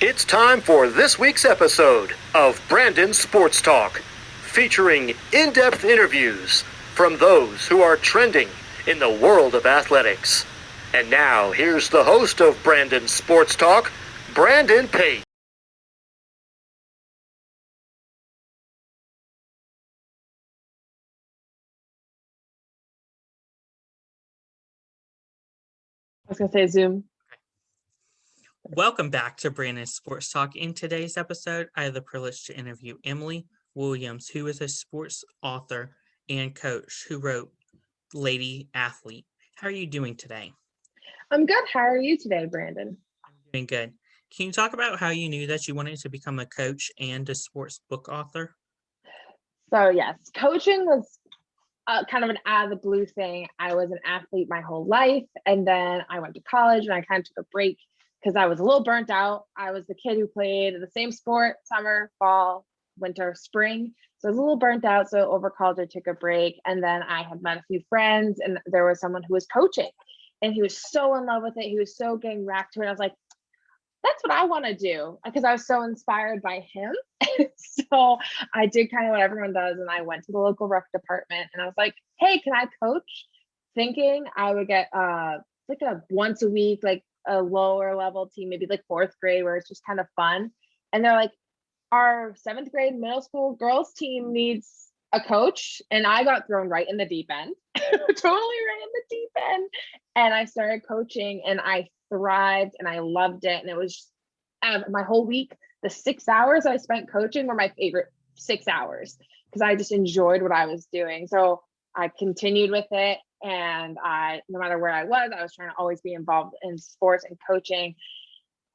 It's time for this week's episode of Brandon Sports Talk, featuring in-depth interviews from those who are trending in the world of athletics. And now, here's the host of Brandon Sports Talk, Brandon Pate. I was going to say Zoom. Welcome back to Brandon Sports Talk. In today's episode, I have the privilege to interview Emily Williams, who is a sports author and coach who wrote Lady-thete. How are you doing today? I'm good. How are you today, Brandon? I'm doing good. Can you talk about how you knew that you wanted to become a coach and a sports book author? So yes, coaching was kind of an out of the blue thing. I was an athlete my whole life, and then I went to college and I kind of took a break because I was a little burnt out. I was the kid who played the same sport summer, fall, winter, spring. So I was a little burnt out. So over college, I took a break, and then I had met a few friends, and there was someone who was coaching, and he was so in love with it. He was so getting racked to it. I was like, that's what I want to do, because I was so inspired by him. So I did kind of what everyone does. And I went to the local rec department and I was like, hey, can I coach? Thinking I would get like a once a week, like a lower level team, maybe like fourth grade, where it's just kind of fun. And they're like, our seventh grade middle school girls team needs a coach. And I got thrown right in the deep end, totally right in the deep end. And I started coaching and I thrived and I loved it. And it was my whole week, the 6 hours I spent coaching were my favorite 6 hours because I just enjoyed what I was doing. So I continued with it. And no matter where I was trying to always be involved in sports and coaching.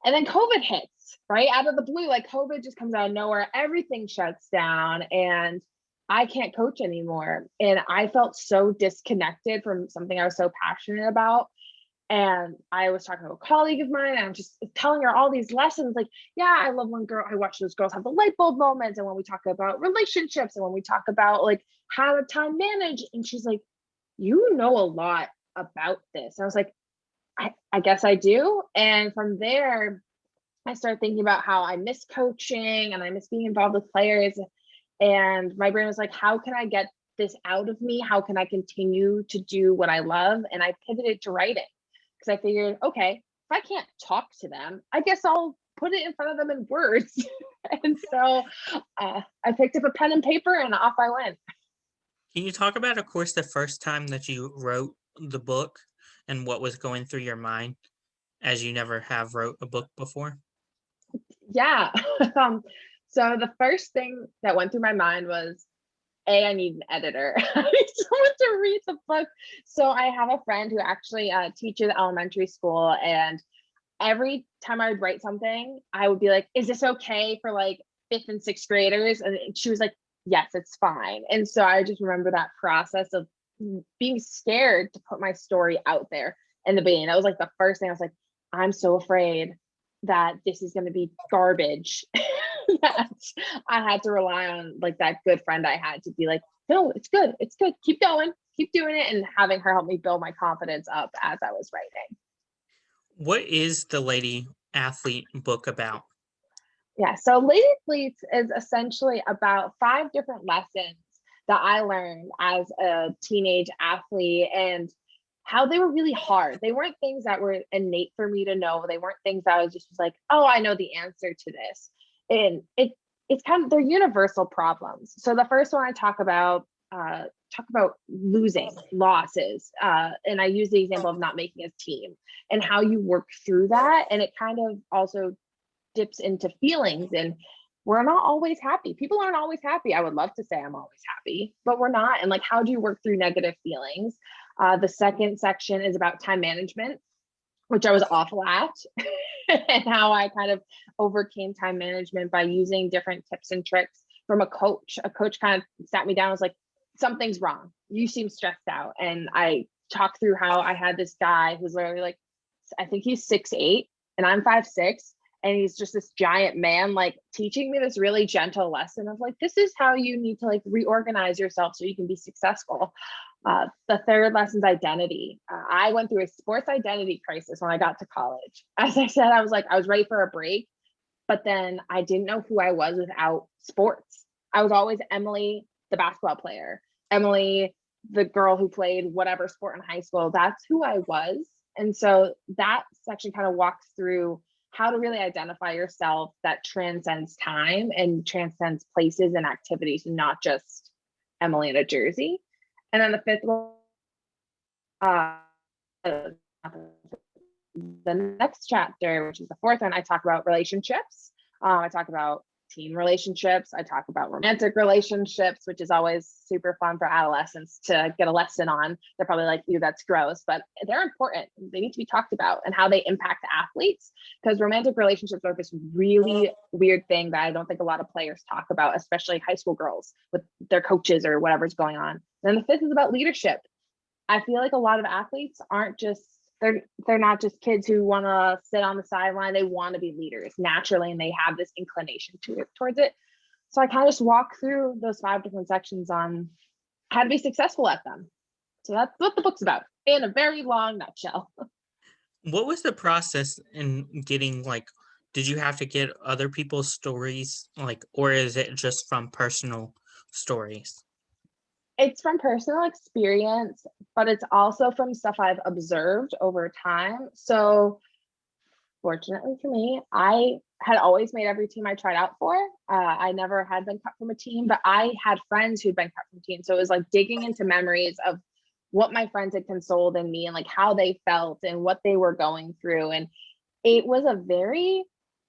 And then COVID hits, right? Out of the blue, like COVID just comes out of nowhere. Everything shuts down and I can't coach anymore. And I felt so disconnected from something I was so passionate about. And I was talking to a colleague of mine, and I'm just telling her all these lessons. Like, yeah, I love when I watch those girls have the light bulb moments. And when we talk about relationships and when we talk about like how to time manage. And she's like, you know a lot about this. And I was like, I guess I do. And from there, I started thinking about how I miss coaching and I miss being involved with players. And my brain was like, how can I get this out of me? How can I continue to do what I love? And I pivoted to writing because I figured, okay, if I can't talk to them, I guess I'll put it in front of them in words. And so I picked up a pen and paper and off I went. Can you talk about, of course, the first time that you wrote the book and what was going through your mind, as you never have wrote a book before? Yeah. So the first thing that went through my mind was, I need an editor. I need someone to read the book. So I have a friend who actually teaches elementary school, and every time I would write something, I would be like, is this okay for like fifth and sixth graders? And she was like, yes, it's fine. And so I just remember that process of being scared to put my story out there in the beginning. That was like the first thing. I was like, I'm so afraid that this is going to be garbage. That I had to rely on like that good friend I had to be like, no, it's good. It's good. Keep going. Keep doing it. And having her help me build my confidence up as I was writing. What is the Lady-thete book about? Yeah. So Lady-thete is essentially about 5 different lessons that I learned as a teenage athlete and how they were really hard. They weren't things that were innate for me to know. They weren't things that I was just like, oh, I know the answer to this. And it's kind of, they're universal problems. So the first one I talk about losing losses, and I use the example of not making a team and how you work through that. And it kind of also dips into feelings, and we're not always happy. People aren't always happy. I would love to say I'm always happy, but we're not. And like, how do you work through negative feelings? The second section is about time management, which I was awful at, and how I kind of overcame time management by using different tips and tricks from a coach. A coach kind of sat me down and was like, something's wrong. You seem stressed out. And I talked through how I had this guy who's literally like, I think he's 6'8" and I'm 5'6". And he's just this giant man, like teaching me this really gentle lesson of like, this is how you need to like reorganize yourself so you can be successful. The third lesson is identity. I went through a sports identity crisis when I got to college. As I said, I was ready for a break. but then I didn't know who I was without sports. I was always Emily, the basketball player, Emily, the girl who played whatever sport in high school. That's who I was. And so that section kind of walks through how to really identify yourself that transcends time and transcends places and activities, not just Emily in a jersey. And then the fifth one, the next chapter, which is the fourth one, I talk about relationships. I talk about teen relationships. I talk about romantic relationships, which is always super fun for adolescents to get a lesson on. They're probably like, "Ew, that's gross," but they're important. They need to be talked about and how they impact athletes, because romantic relationships are this really weird thing that I don't think a lot of players talk about, especially high school girls with their coaches or whatever's going on. And then the fifth is about leadership. I feel like a lot of athletes aren't just they're not just kids who want to sit on the sideline. They want to be leaders naturally, and they have this inclination towards it. So I kind of just walk through those 5 different sections on how to be successful at them. So that's what the book's about in a very long nutshell. What was the process in getting, like, did you have to get other people's stories, like, or is it just from personal stories? It's from personal experience, but it's also from stuff I've observed over time. So fortunately for me, I had always made every team I tried out for. I never had been cut from a team, but I had friends who'd been cut from teams. So it was like digging into memories of what my friends had consoled in me and like how they felt and what they were going through. And it was a very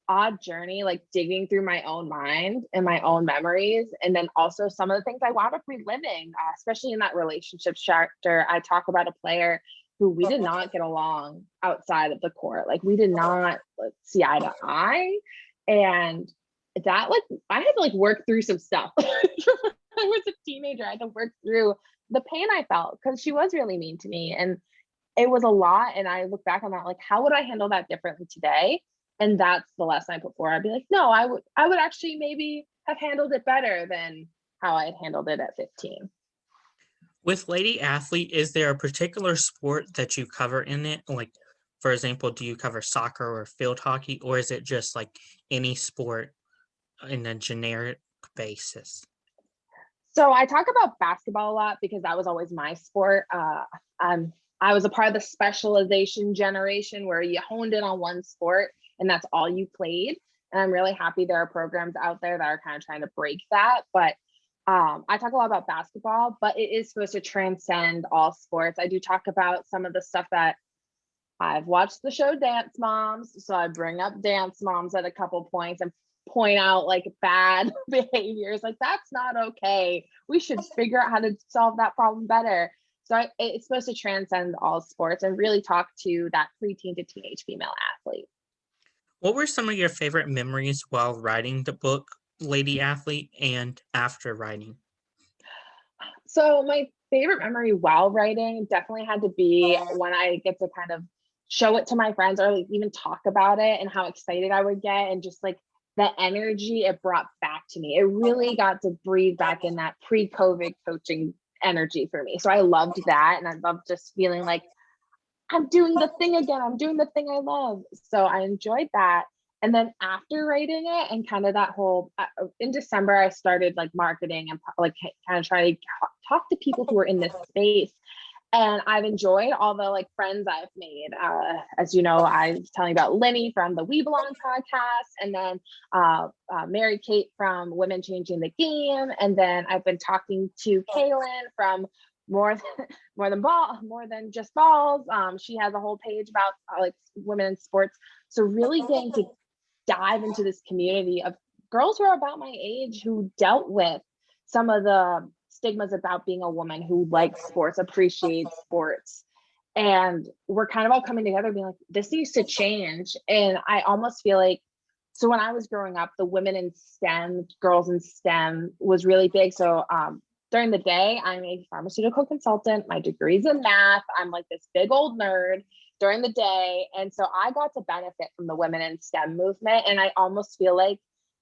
odd journey, like digging through my own mind and my own memories. And then also some of the things I wound up reliving, especially in that relationship chapter. I talk about a player who we did not get along outside of the court. Like we did not see eye to eye. And that, like, I had to like work through some stuff. I was a teenager. I had to work through the pain I felt because she was really mean to me. And it was a lot. And I look back on that, like, how would I handle that differently today? And that's the lesson I put forward. I'd be like, no, I would actually maybe have handled it better than how I had handled it at 15. With Lady-thete, is there a particular sport that you cover in it? Like, for example, do you cover soccer or field hockey, or is it just like any sport in a generic basis? So I talk about basketball a lot because that was always my sport. I was a part of the specialization generation where you honed in on one sport and that's all you played. And I'm really happy there are programs out there that are kind of trying to break that. But I talk a lot about basketball, but it is supposed to transcend all sports. I do talk about some of the stuff that I've watched the show Dance Moms. So I bring up Dance Moms at a couple points and point out like bad behaviors. Like, that's not okay. We should figure out how to solve that problem better. So it's supposed to transcend all sports and really talk to that preteen to teenage female athlete. What were some of your favorite memories while writing the book Lady-thete and after writing? So my favorite memory while writing definitely had to be when I get to kind of show it to my friends or like even talk about it and how excited I would get and just like the energy it brought back to me. It really got to breathe back in that pre-COVID coaching energy for me. So I loved that. And I loved just feeling like I'm doing the thing again. I'm doing the thing I love. So I enjoyed that. And then after writing it and kind of that whole, in December, I started like marketing and like kind of trying to talk to people who are in this space. And I've enjoyed all the like friends I've made. As you know, I was telling you about Lenny from the We Belong podcast, and then Mary Kate from Women Changing the Game. And then I've been talking to Kaylin from more than just balls. She has a whole page about like women in sports. So really getting to dive into this community of girls who are about my age who dealt with some of the stigmas about being a woman who likes sports, appreciates sports. And we're kind of all coming together being like, this needs to change. And I almost feel like, so when I was growing up, the women in STEM, girls in STEM was really big. So during the day, I'm a pharmaceutical consultant. My degree's in math. I'm like this big old nerd during the day. And so I got to benefit from the women in STEM movement. And I almost feel like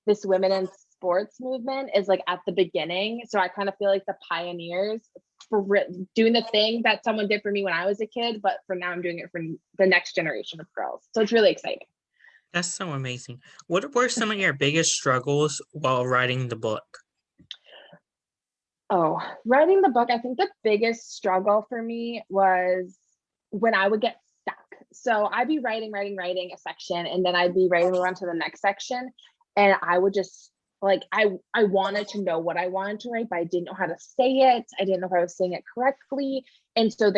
this women in sports movement is like at the beginning. So I kind of feel like the pioneers for doing the thing that someone did for me when I was a kid, but for now I'm doing it for the next generation of girls. So it's really exciting. That's so amazing. What were some of your biggest struggles while writing the book? Oh, writing the book, I think the biggest struggle for me was when I would get stuck. So I'd be writing a section, and then I'd be ready to move on to the next section. And I would just like, I wanted to know what I wanted to write, but I didn't know how to say it. I didn't know if I was saying it correctly. And so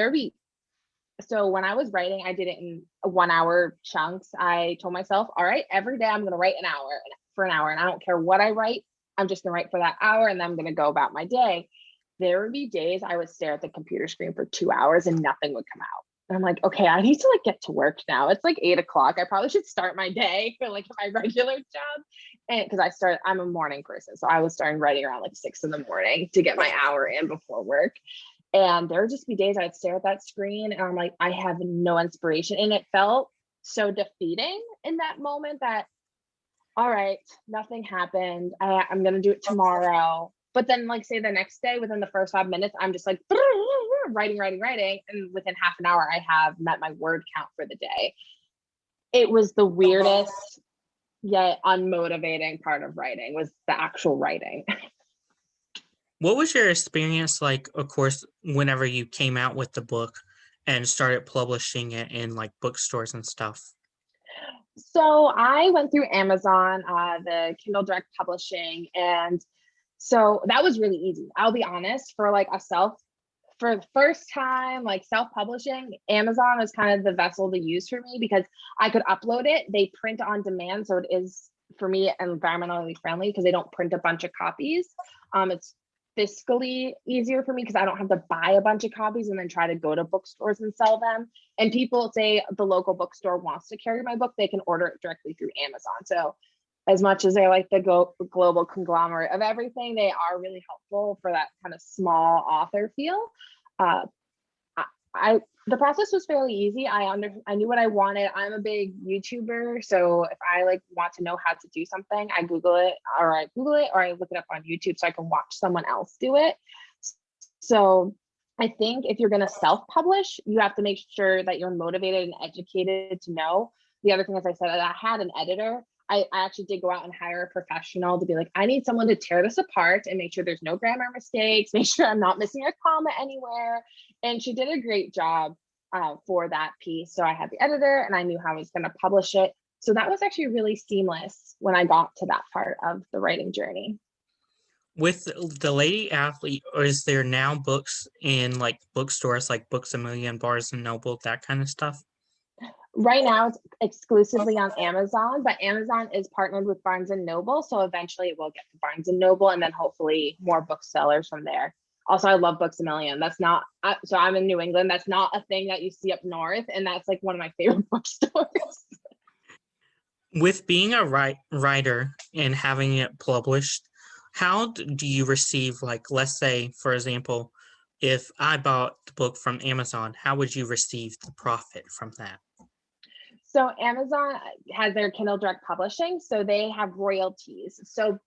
so when I was writing, I did it in 1 hour chunks. I told myself, all right, every day I'm going to write for an hour. And I don't care what I write. I'm just going to write for that hour, and then I'm going to go about my day. There would be days I would stare at the computer screen for 2 hours and nothing would come out. And I'm like, okay, I need to like get to work now. It's like 8 o'clock. I probably should start my day for like my regular job. And because I'm a morning person. So I was starting writing around like 6 in the morning to get my hour in before work. And there would just be days I'd stare at that screen and I'm like, I have no inspiration. And it felt so defeating in that moment that, all right, nothing happened. I'm going to do it tomorrow. But then, like, say the next day, within the first 5 minutes, I'm just like writing. And within half an hour, I have met my word count for the day. It was the weirdest yet unmotivating part of writing was the actual writing. What was your experience like, of course, whenever you came out with the book and started publishing it in like bookstores and stuff? So I went through Amazon, the Kindle Direct Publishing, and so that was really easy. I'll be honest, for the first time, like self-publishing, Amazon was kind of the vessel to use for me because I could upload it. They print on demand, so it is for me environmentally friendly because they don't print a bunch of copies. It's fiscally easier for me because I don't have to buy a bunch of copies and then try to go to bookstores and sell them. And people say the local bookstore wants to carry my book, they can order it directly through Amazon. So as much as they're like the global conglomerate of everything, they are really helpful for that kind of small author feel. Uh, the process was fairly easy. I knew what I wanted. I'm a big YouTuber, so if I like want to know how to do something, I Google it, or I look it up on YouTube so I can watch someone else do it. So I think if you're going to self-publish, you have to make sure that you're motivated and educated to know. The other thing, as I said, I had an editor. I actually did go out and hire a professional to be like, I need someone to tear this apart and make sure there's no grammar mistakes, make sure I'm not missing a comma anywhere. And she did a great job for that piece. So I had the editor and I knew how I was going to publish it. So that was actually really seamless when I got to that part of the writing journey. With the Lady-thete, or is there now books in like bookstores like Books a Million, Barnes and Noble, that kind of stuff? Right now it's exclusively on Amazon, but Amazon is partnered with Barnes and Noble. So eventually it will get to Barnes and Noble and then hopefully more booksellers from there. Also, I love Books a Million. That's not, so I'm in New England. That's not a thing that you see up north. And that's like one of my favorite bookstores. With being a writer and having it published, how do you receive, like, let's say, for example, if I bought the book from Amazon, how would you receive the profit from that? So Amazon has their Kindle Direct Publishing, so they have royalties. So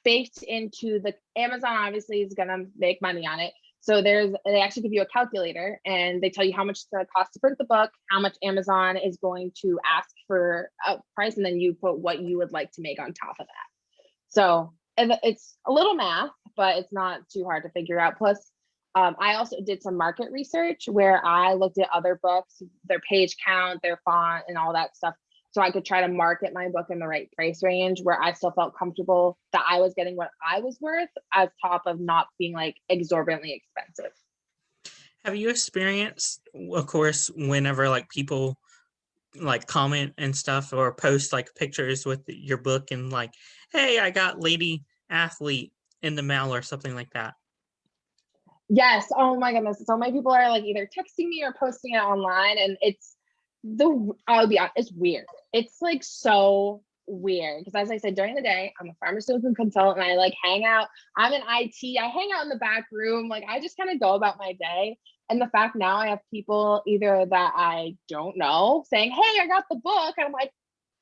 baked into the Amazon obviously is going to make money on it. So they actually give you a calculator and they tell you how much it's going to cost to print the book, how much Amazon is going to ask for a price, and then you put what you would like to make on top of that. So it's a little math, but it's not too hard to figure out. Plus, I also did some market research where I looked at other books, their page count, their font, and all that stuff. So I could try to market my book in the right price range where I still felt comfortable that I was getting what I was worth, as top of not being like exorbitantly expensive. Have you experienced, of course, whenever like people like comment and stuff or post like pictures with your book and like, hey, I got Lady-thete in the mail or something like that? Yes. Oh my goodness. So many people are like either texting me or posting it online, and I'll be honest, it's weird. It's like so weird because, as I said, during the day, I'm a pharmaceutical consultant and I like hang out. I'm in IT. I hang out in the back room. Like I just kind of go about my day. And the fact now I have people either that I don't know saying, hey, I got the book. And I'm like,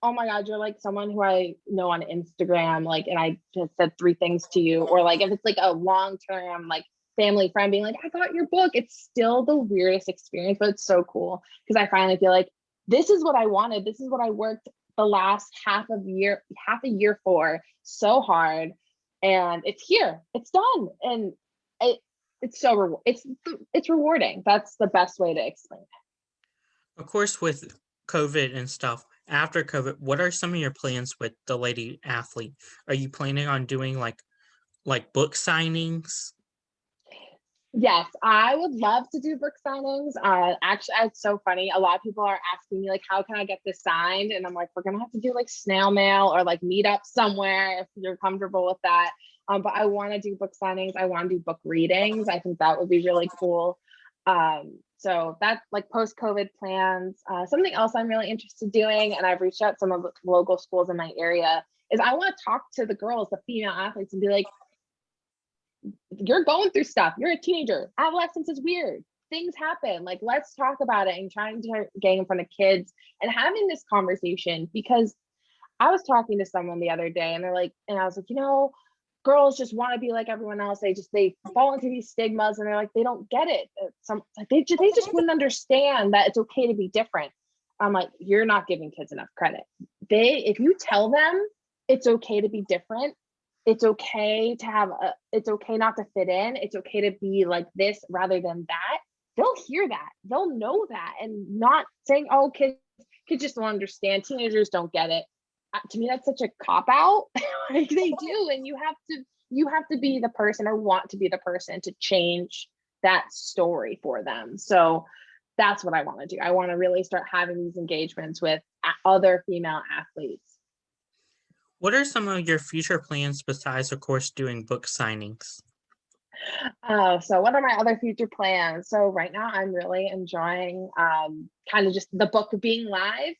oh my God, you're like someone who I know on Instagram. Like, and I just said 3 things to you. Or like if it's like a long-term like family friend being like, I got your book. It's still the weirdest experience, but it's so cool because I finally feel like this is what I wanted. This is what I worked the last half a year for so hard, and it's here, it's done, and it's so it's rewarding. That's the best way to explain it. Of course, with COVID and stuff, after COVID, what are some of your plans with the Lady Athlete? Are you planning on doing like book signings? Yes, I would love to do book signings. Actually, it's so funny. A lot of people are asking me like, how can I get this signed? And I'm like, we're gonna have to do like snail mail or like meet up somewhere if you're comfortable with that. But I want to do book signings. I want to do book readings. I think that would be really cool. So that's like post-COVID plans. Something else I'm really interested in doing, and I've reached out to some of the local schools in my area, is I want to talk to the girls, the female athletes, and be like, you're going through stuff. You're a teenager. Adolescence is weird. Things happen. Like, let's talk about it, and trying to get in front of kids and having this conversation. Because I was talking to someone the other day, and they're like, and I was like, girls just want to be like everyone else. They fall into these stigmas, and they're like, they don't get it. They just wouldn't understand that it's okay to be different. I'm like, you're not giving kids enough credit. If you tell them it's okay to be different, it's okay not to fit in, it's okay to be like this rather than that, they'll hear that, they'll know that, and not saying, oh, kids just don't understand, teenagers don't get it. To me, that's such a cop out. Like, they do, and you have to be the person, or want to be the person, to change that story for them. So that's what I want to do. I want to really start having these engagements with other female athletes. What are some of your future plans besides, of course, doing book signings? So what are my other future plans? So right now I'm really enjoying kind of just the book being live.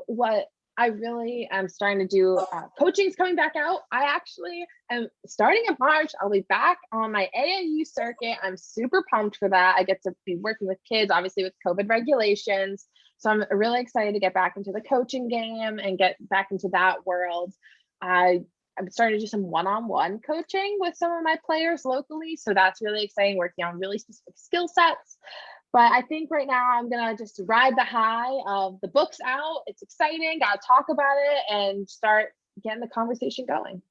What I really am starting to do, coaching's coming back out. I actually am starting in March. I'll be back on my AAU circuit. I'm super pumped for that. I get to be working with kids, obviously with COVID regulations. So I'm really excited to get back into the coaching game and get back into that world. I'm starting to do some one-on-one coaching with some of my players locally. So that's really exciting, working on really specific skill sets. But I think right now I'm gonna just ride the high of the books out. It's exciting, gotta talk about it and start getting the conversation going.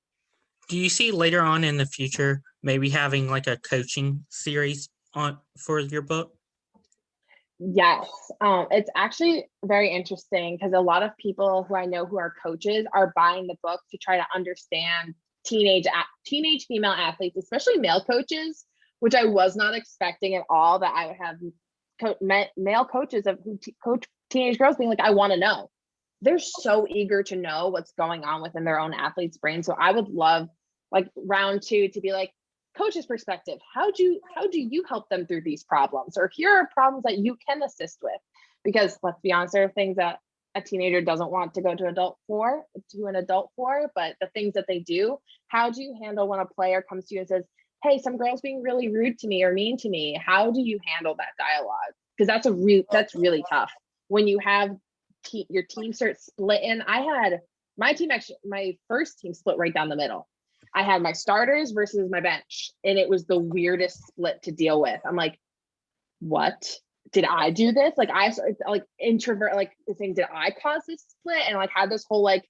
Do you see later on in the future maybe having like a coaching series for your book? Yes, it's actually very interesting because a lot of people who I know who are coaches are buying the book to try to understand teenage female athletes, especially male coaches, which I was not expecting at all, that I would have male coaches who coach teenage girls being like, I want to know. They're so eager to know what's going on within their own athlete's brain. So I would love, like, round 2 to be like, coach's perspective, how do you help them through these problems, or here are problems that you can assist with? Because let's be honest, there are things that a teenager doesn't want to go to an adult for, but the things that they do, how do you handle when a player comes to you and says, hey, some girl's being really rude to me or mean to me? How do you handle that dialogue? Because that's really tough when you have your team start splitting. I had my first team split right down the middle. I had my starters versus my bench, and it was the weirdest split to deal with. I'm like, what? Did I do this? Like, I started like introvert, like saying, did I cause this split? And like had this whole like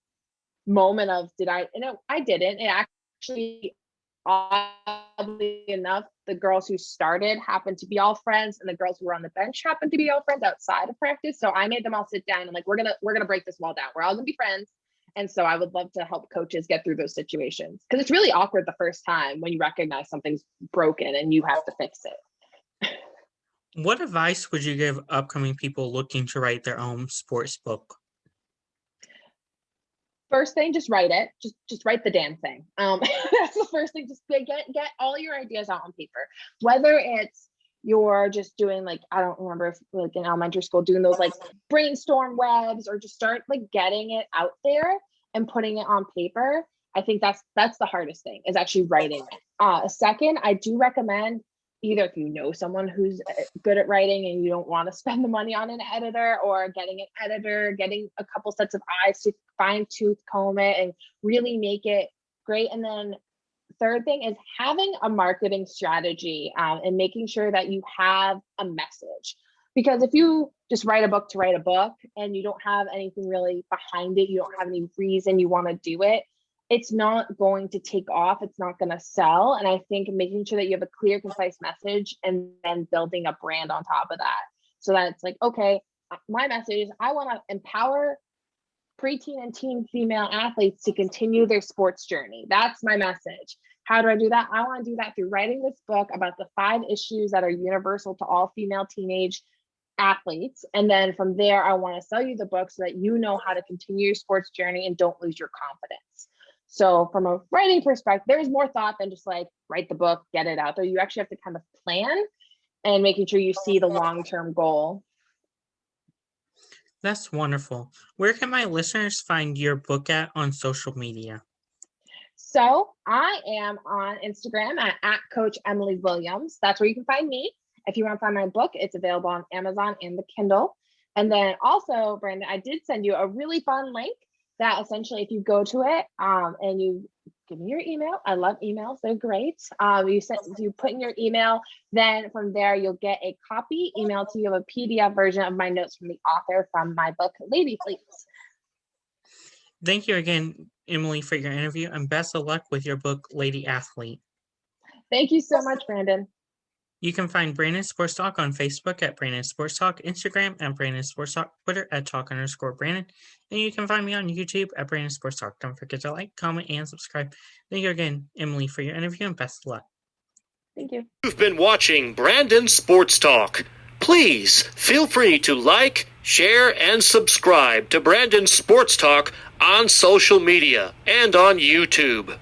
moment of, did I? And I didn't. It actually, oddly enough, the girls who started happened to be all friends, and the girls who were on the bench happened to be all friends outside of practice. So I made them all sit down and like, we're gonna break this wall down. We're all gonna be friends. And so I would love to help coaches get through those situations, because it's really awkward the first time when you recognize something's broken and you have to fix it. What advice would you give upcoming people looking to write their own sports book? First thing, just write it. Just write the damn thing. That's the first thing. Just get all your ideas out on paper. Whether it's you're just doing, like, I don't remember if like in elementary school doing those like brainstorm webs, or just start like getting it out there and putting it on paper. I think that's the hardest thing, is actually writing it. Second, I do recommend, either if you know someone who's good at writing and you don't want to spend the money on an editor, or getting an editor, getting a couple sets of eyes to fine tooth comb it and really make it great. And then third thing is having a marketing strategy, and making sure that you have a message. Because if you just write a book to write a book and you don't have anything really behind it, you don't have any reason you want to do it, it's not going to take off. It's not going to sell. And I think making sure that you have a clear, concise message and then building a brand on top of that. So that it's like, okay, my message is I want to empower preteen and teen female athletes to continue their sports journey. That's my message. How do I do that? I want to do that through writing this book about the 5 issues that are universal to all female teenage athletes. And then from there, I want to sell you the book so that you know how to continue your sports journey and don't lose your confidence. So from a writing perspective, there's more thought than just like write the book, get it out there. You actually have to kind of plan and making sure you see the long-term goal. That's wonderful. Where can my listeners find your book on social media? So I am on Instagram at Coach Emily Williams. That's where you can find me. If you want to find my book, it's available on Amazon and the Kindle. And then also, Brandon, I did send you a really fun link that essentially if you go to it and you give me your email, I love emails, they're great. You put in your email, then from there you'll get a copy emailed to you of a PDF version of my notes from the author from my book, Lady-thete. Thank you again, Emily, for your interview, and best of luck with your book, Lady-thete. Thank you so much, Brandon. You can find Brandon Sports Talk on Facebook at Brandon Sports Talk, Instagram at Brandon Sports Talk, Twitter at Talk_Brandon, and you can find me on YouTube at Brandon Sports Talk. Don't forget to like, comment, and subscribe. Thank you again, Emily, for your interview, and best of luck. Thank you. You've been watching Brandon Sports Talk. Please feel free to like, share, and subscribe to Brandon Sports Talk on social media and on YouTube.